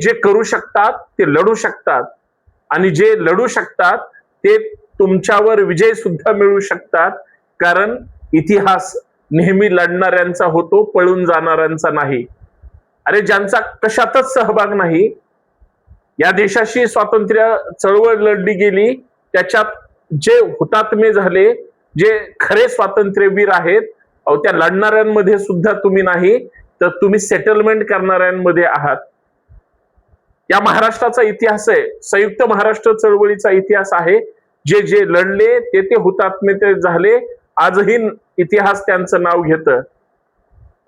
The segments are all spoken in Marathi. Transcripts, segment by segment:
जे करू शकतात ते लढू शकतात आणि जे लढू शकतात ते तुमच्यावर विजय सुद्धा मिळवू शकतात, कारण इतिहास नेहमी लढणाऱ्यांचा होतो, पळून जाणाऱ्यांचा नाही. अरे ज्यांचा कशातच सहभाग नाही, या देशाशी स्वातंत्र्य चळवळ लढली गेली, त्याच्यात जे हुतात्मे झाले, जे खरे स्वातंत्र्यवीर आहेत, त्या लढणाऱ्यांमध्ये सुद्धा तुम्ही नाही, तर तुम्ही सेटलमेंट करणाऱ्यांमध्ये आहात. या महाराष्ट्राचा इतिहास आहे, संयुक्त महाराष्ट्र चळवळीचा इतिहास आहे. जे जे लढले ते हुतात्मे ते झाले, आजही इतिहास त्यांचं नाव घेतं.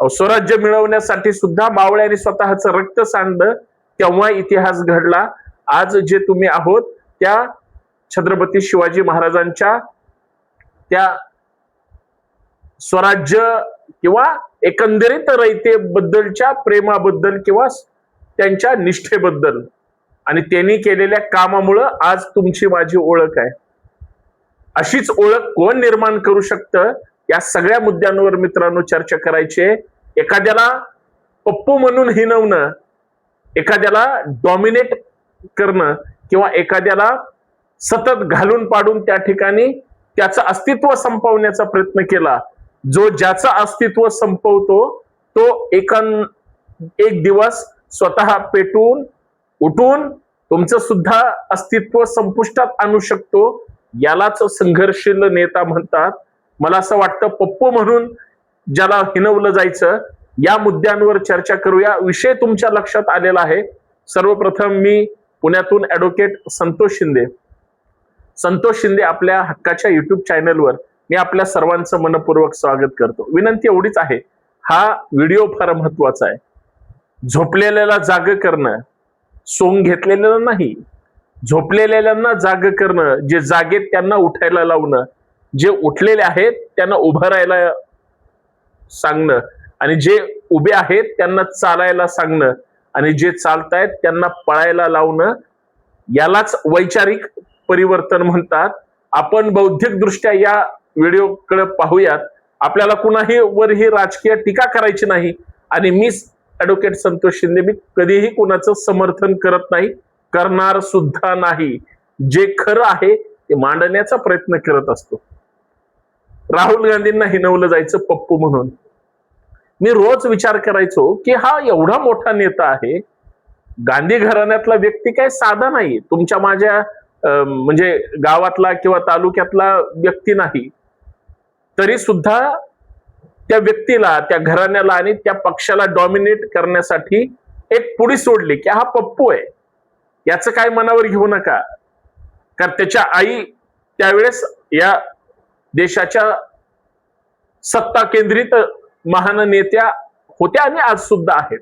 स्वराज्य मिळवण्यासाठी सुद्धा मावळ्यांनी स्वतःचं रक्त सांडलं, तेव्हा इतिहास घडला. आज जे तुम्ही आहोत त्या छत्रपती शिवाजी महाराजांच्या त्या स्वराज्य किंवा एकंदरीत रयतेबद्दलच्या प्रेमाबद्दल किंवा त्यांच्या निष्ठेबद्दल आणि त्यांनी केलेल्या कामामुळं आज तुमची माझी ओळख आहे. अशीच ओळख कोण निर्माण करू शकतं, या सगळ्या मुद्द्यांवर मित्रांनो चर्चा करायची आहे. एखाद्याला पप्पू म्हणून हिणवणं, एखाद्याला डॉमिनेट करणं किंवा एखाद्याला सतत घालून पाडून त्या ठिकाणी त्याचं अस्तित्व संपवण्याचा प्रयत्न केला. जो ज्याचं अस्तित्व संपवतो तो एक दिवस स्वतः पेटून उठून तुमचं सुद्धा अस्तित्व संपुष्टात आणू शकतो. यालाच संघर्षशील नेता म्हणतात. मला असं वाटतं पप्पू म्हणून ज्याला हिणवलं जायचं, या मुद्द्यांवर चर्चा करूया. विषय तुमच्या लक्षात आलेला आहे. सर्वप्रथम मी पुण्यातून ॲडव्होकेट संतोष शिंदे आपल्या हक्काच्या युट्यूब चॅनलवर मी आपल्या सर्वांचं मनपूर्वक स्वागत करतो. विनंती एवढीच आहे, हा व्हिडिओ फार महत्वाचा आहे. झोपलेल्याला जाग करणं, सोंग घेतलेल्याला नाही, झोपलेल्यांना जाग करणं, जे जागेत त्यांना उठायला लावणं, जे उठलेले आहेत त्यांना उभं राहायला सांगणं आणि जे उभे आहेत त्यांना चालायला सांगणं आणि जे चालतायत त्यांना पळायला लावणं, यालाच वैचारिक परिवर्तन म्हणतात. आपण बौद्धिक दृष्ट्या या व्हिडिओकडे पाहूयात. आपल्याला कुणाही वरही राजकीय टीका करायची नाही आणि मी ॲडव्होकेट संतोष शिंदे मी कधीही कुणाचं समर्थन करत नाही, करणार सुद्धा नाही. जे खरं आहे ते मांडण्याचा प्रयत्न करत असतो. राहुल गांधींना हिणवलं जायचं पप्पू म्हणून. मी रोज विचार करायचो की हा एवढा मोठा नेता आहे, गांधी घराण्यातला व्यक्ती काय साधा नाही, तुमच्या माझ्या म्हणजे गावातला किंवा तालुक्यातला व्यक्ती नाही, तरी सुद्धा त्या व्यक्तीला, त्या घराण्याला आणि त्या पक्षाला डॉमिनेट करण्यासाठी एक पुडी सोडली की हा पप्पू आहे. याचं काय मनावर घेऊ नका, कारण त्याच्या आई त्यावेळेस या देशाच्या सत्ता केंद्रित महान नेत्या होत्या आणि आज सुद्धा आहेत.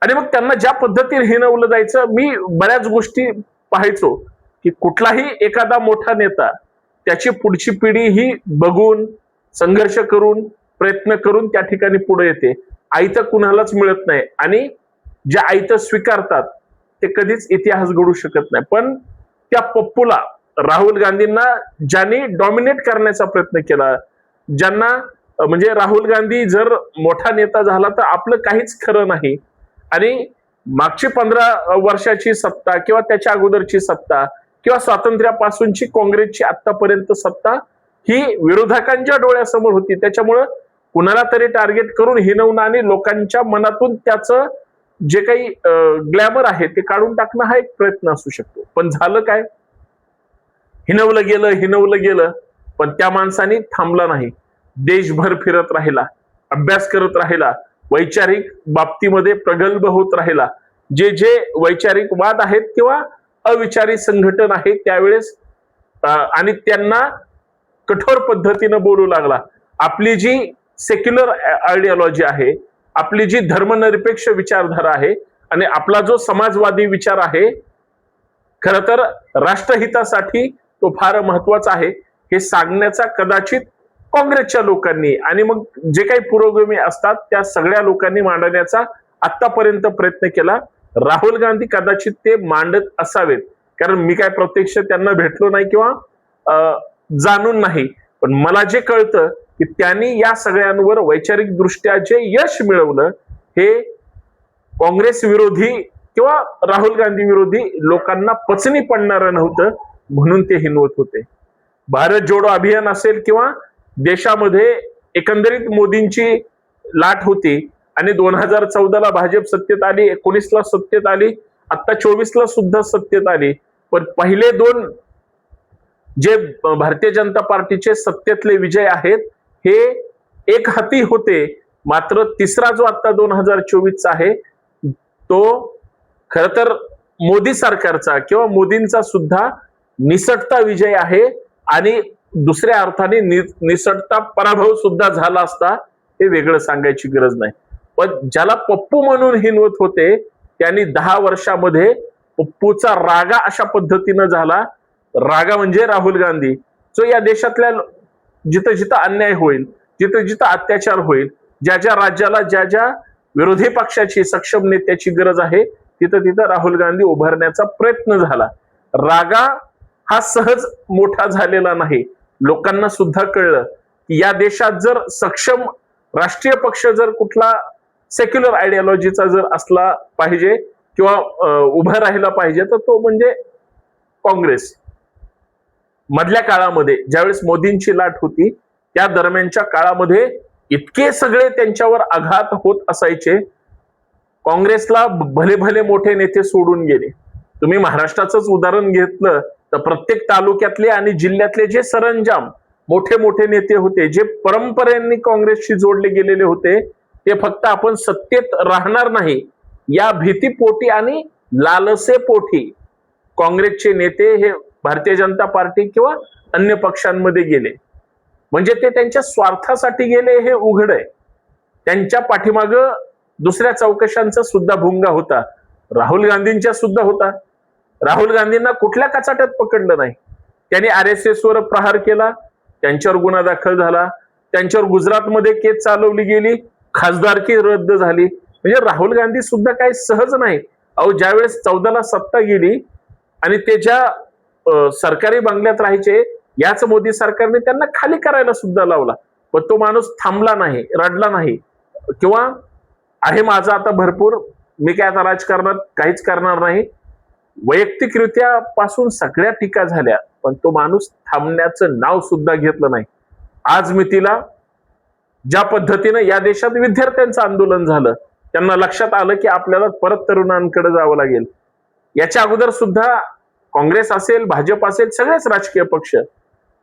आणि मग त्यांना ज्या पद्धतीने हिणवलं जायचं, मी बऱ्याच गोष्टी पाहायचो की कुठलाही एखादा मोठा नेता त्याची पुढची पिढी ही बघून संघर्ष करून प्रयत्न करून त्या ठिकाणी पुढे येते. आयतं कुणालाच मिळत नाही आणि जे आयतं स्वीकारतात ते कधीच इतिहास घडू शकत नाही. पण त्या पप्पूला, राहुल गांधींना ज्यांनी डॉमिनेट करण्याचा प्रयत्न केला, ज्यांना म्हणजे राहुल गांधी जर मोठा नेता झाला तर आपलं काहीच खरं नाही. आणि मागची 15 वर्षाची सत्ता किंवा त्याच्या अगोदरची सत्ता किंवा स्वातंत्र्यापासूनची काँग्रेसची आतापर्यंत सत्ता ही विरोधकांच्या डोळ्यासमोर होती. त्याच्यामुळं कुणाला तरी टार्गेट करून हिणवणं आणि लोकांच्या मनातून त्याचं जे काही ग्लॅमर आहे ते काढून टाकणं हा एक प्रयत्न असू शकतो. पण झालं काय, हिणवलं गेलं, पण त्या माणसाने थांबला नाही. देशभर फिरत राहिला, अभ्यास करत राहिला, वैचारिक बाबतीमध्ये प्रगल्भ होत राहिला. जे जे वैचारिक वाद आहेत किंवा अविचारी संघटन आहे त्यावेळेस आणि त्यांना कठोर पद्धतीनं बोलू लागला. आपली जी सेक्युलर आयडिओलॉजी आहे, आपली जी धर्मनिरपेक्ष विचारधारा आहे आणि आपला जो समाजवादी विचार आहे, खरं तर राष्ट्रहितासाठी तो फार महत्वाचा आहे हे सांगण्याचा कदाचित काँग्रेसच्या लोकांनी आणि मग जे काही पुरोगामी असतात त्या सगळ्या लोकांनी मांडण्याचा आतापर्यंत प्रयत्न केला. राहुल गांधी कदाचित ते मांडत असावेत, कारण मी काय प्रत्यक्ष त्यांना भेटलो नाही किंवा जाणून नाही, पण मला जे कळतं की त्यांनी या सगळ्यांवर वैचारिक दृष्ट्या जे यश मिळवलं हे काँग्रेस विरोधी किंवा राहुल गांधी विरोधी लोकांना पचनी पडणारं नव्हतं, म्हणून ते हिनवत होते. भारत जोडो अभियान असेल किंवा देशामध्ये एकंदरीत मोदींची लाट होती आणि 2014ला भाजप सत्तेत आली, 19ला सत्तेत आली, आता 24ला सुद्धा सत्तेत आली. पण पहिले दोन जे भारतीय जनता पार्टीचे सत्तेतले विजय आहेत हे एक हाती होते. मात्र तिसरा जो आता 2024चा आहे तो खर तर मोदी सरकारचा किंवा मोदींचा सुद्धा निसटता विजय आहे आणि दुसऱ्या अर्थाने निसटता पराभव सुद्धा झाला असता हे वेगळं सांगायची गरज नाही. पण ज्याला पप्पू म्हणून हिनवत होते त्यांनी 10 वर्षामध्ये पप्पूचा रागा अशा पद्धतीनं झाला. रागा म्हणजे राहुल गांधी, जो या देशातल्या जिथं जिथं अन्याय होईल, जिथं जिथं अत्याचार होईल, ज्या ज्या राज्याला ज्या ज्या विरोधी पक्षाची सक्षम नेत्याची गरज आहे तिथं तिथं राहुल गांधी उभारण्याचा प्रयत्न झाला. रागा हा सहज मोठा झालेला नाही. लोकांना सुद्धा कळलं की या देशात जर सक्षम राष्ट्रीय पक्ष जर कुठला सेक्युलर आयडियोलॉजीचा जर असला पाहिजे किंवा उभा राहिला पाहिजे तर तो म्हणजे काँग्रेस. मधल्या काळामध्ये ज्यावेळेस मोदींची लाट होती त्या दरम्यानच्या काळामध्ये इतके सगळे त्यांच्यावर आघात होत असायचे. काँग्रेसला भले भले मोठे नेते सोडून गेले. तुम्ही महाराष्ट्राचंच उदाहरण घेतलं तर प्रत्येक तालुक्यातले आणि जिल्ह्यातले जे सरंजाम मोठे मोठे नेते होते, जे परंपरेने काँग्रेसशी जोडले गेलेले होते, ते फक्त आपण सत्तेत राहणार नाही या भीतीपोटी आणि लालसेपोटी काँग्रेसचे नेते हे भारतीय जनता पार्टी किंवा अन्य पक्षांमध्ये गेले. म्हणजे ते त्यांच्या स्वार्थासाठी गेले हे उघड आहे. त्यांच्या पाठीमागं दुसऱ्या चौकशांचा सुद्धा भुंगा होता, राहुल गांधींच्या सुद्धा होता. राहुल गांधींना कुठल्या कचाट्यात पकडलं नाही. त्यांनी RSS वर प्रहार केला, त्यांच्यावर गुन्हा दाखल झाला, त्यांच्यावर गुजरातमध्ये केस चालवली गेली, खासदारकी रद्द झाली. म्हणजे राहुल गांधी सुद्धा काही सहज नाही. अहो ज्यावेळेस 14ला सत्ता गेली आणि ते ज्या सरकारी बंगल्यात राहायचे याच मोदी सरकारने त्यांना खाली करायला सुद्धा लावला. पण तो माणूस थांबला नाही, रडला नाही किंवा आहे माझा आता भरपूर, मी काय आता राजकारणात काहीच करणार नाही, वैयक्तिकरित्या पासून सगळ्या टीका झाल्या, पण तो माणूस थांबण्याचं नाव सुद्धा घेतलं नाही. आज मी तिला ज्या पद्धतीनं या देशात विद्यार्थ्यांचं आंदोलन झालं, त्यांना लक्षात आलं की आपल्याला परत तरुणांकडे जावं लागेल. याच्या अगोदर सुद्धा काँग्रेस असेल, भाजप असेल, सगळेच राजकीय पक्ष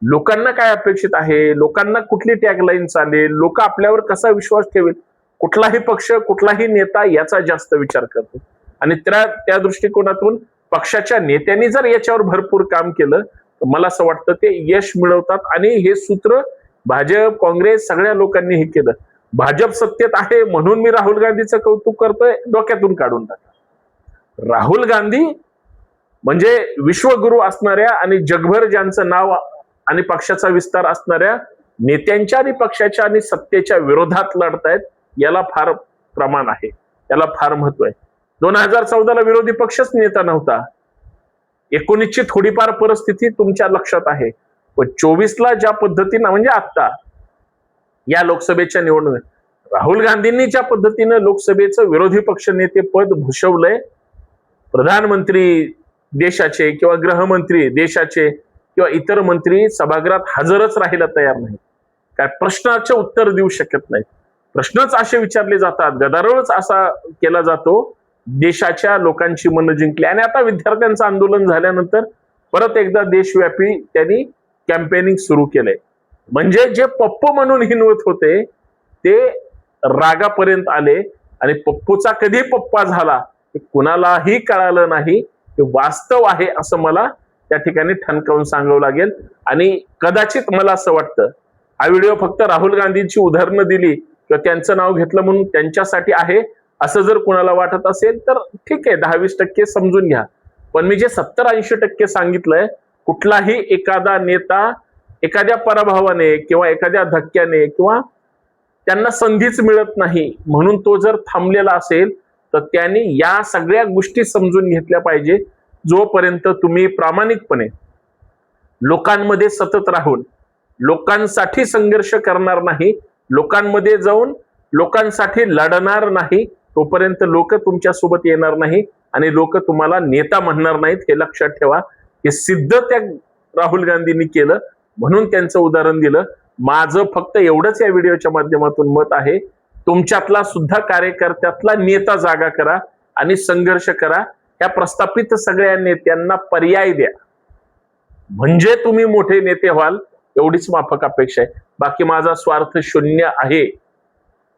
लोकांना काय अपेक्षित आहे, लोकांना कुठली टॅगलाईन चालेल, लोक आपल्यावर कसा विश्वास ठेवेल, कुठलाही पक्ष कुठलाही नेता याचा जास्त विचार करतो. आणि त्या दृष्टिकोनातून पक्षाच्या नेत्यांनी जर याच्यावर भरपूर काम केलं तर मला असं वाटतं ते यश मिळवतात. आणि हे सूत्र भाजप काँग्रेस सगळ्या लोकांनी हे केलं. भाजप सत्तेत आहे म्हणून मी राहुल गांधीचं कौतुक करतोय, डोक्यातून काढून टाका. राहुल गांधी म्हणजे विश्वगुरु असणाऱ्या आणि जगभर ज्यांचं नाव आणि पक्षाचा विस्तार असणाऱ्या नेत्यांच्या आणि पक्षाच्या आणि सत्तेच्या विरोधात लढतायत, याला फार प्रमाण आहे, याला फार महत्व आहे. 2014ला विरोधी पक्षच नेता नव्हता. 19ची थोडीफार परिस्थिती तुमच्या लक्षात आहे, पण 24ला ज्या पद्धतीनं म्हणजे आता या लोकसभेच्या निवडणुकीत राहुल गांधींनी ज्या पद्धतीनं लोकसभेचं विरोधी पक्ष नेते पद भूषवलंय, प्रधानमंत्री देशाचे किंवा गृहमंत्री देशाचे किंवा इतर मंत्री सभागृहात हजरच राहायला तयार नाही, काय प्रश्नाचे उत्तर देऊ शकत नाहीत. प्रश्नच असे विचारले जातात, गदारोळच असा केला जातो. देशाच्या लोकांची मनं जिंकली आणि आता विद्यार्थ्यांचं आंदोलन झाल्यानंतर परत एकदा देशव्यापी त्यांनी कॅम्पेनिंग सुरू केलंय. म्हणजे जे पप्पू म्हणून हिनवत होते ते रागापर्यंत आले आणि पप्पूचा कधी पप्पा झाला हे कुणालाही कळालं नाही. हे वास्तव आहे असं मला त्या ठिकाणी ठणकावून सांगावं लागेल. आणि कदाचित मला असं वाटतं हा व्हिडिओ फक्त राहुल गांधींची उदाहरणं दिली किंवा त्यांचं नाव घेतलं म्हणून त्यांच्यासाठी आहे असं जर कुणाला वाटत असेल तर ठीक आहे, 10-20% समजून घ्या. पण मी जे 70-80% सांगितलंय, कुठलाही एखादा नेता एखाद्या पराभवाने किंवा एखाद्या धक्क्याने किंवा त्यांना संधीच मिळत नाही म्हणून तो जर थांबलेला असेल तर त्यांनी या सगळ्या गोष्टी समजून घेतल्या पाहिजे. जोपर्यंत तुम्ही प्रामाणिकपणे लोकांमध्ये सतत राहून लोकांसाठी संघर्ष करणार नाही, लोकांमध्ये जाऊन लोकांसाठी लढणार नाही, तोपर्यंत लोक तुमच्या सोबत येणार नाही आणि लोक तुम्हाला नेता म्हणणार नाहीत, हे लक्षात ठेवा. हे सिद्ध त्या राहुल गांधींनी केलं, म्हणून त्यांचं उदाहरण दिलं. माझं फक्त एवढंच या व्हिडिओच्या माध्यमातून मत आहे, तुमच्यातला सुद्धा कार्यकर्त्यातला नेता जागा करा आणि संघर्ष करा. या प्रस्थापित सगळ्या नेत्यांना पर्याय द्या, म्हणजे तुम्ही मोठे नेते व्हाल, एवढीच माफक अपेक्षा आहे. बाकी माझा स्वार्थ शून्य आहे.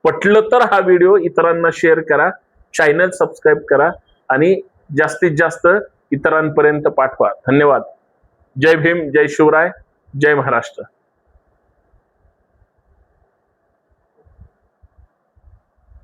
पटलं तर हा व्हिडिओ इतरांना शेअर करा, चॅनल सबस्क्राईब करा आणि जास्तीत जास्त इतरांपर्यंत पाठवा. धन्यवाद. जय भीम, जय शिवराय, जय महाराष्ट्र.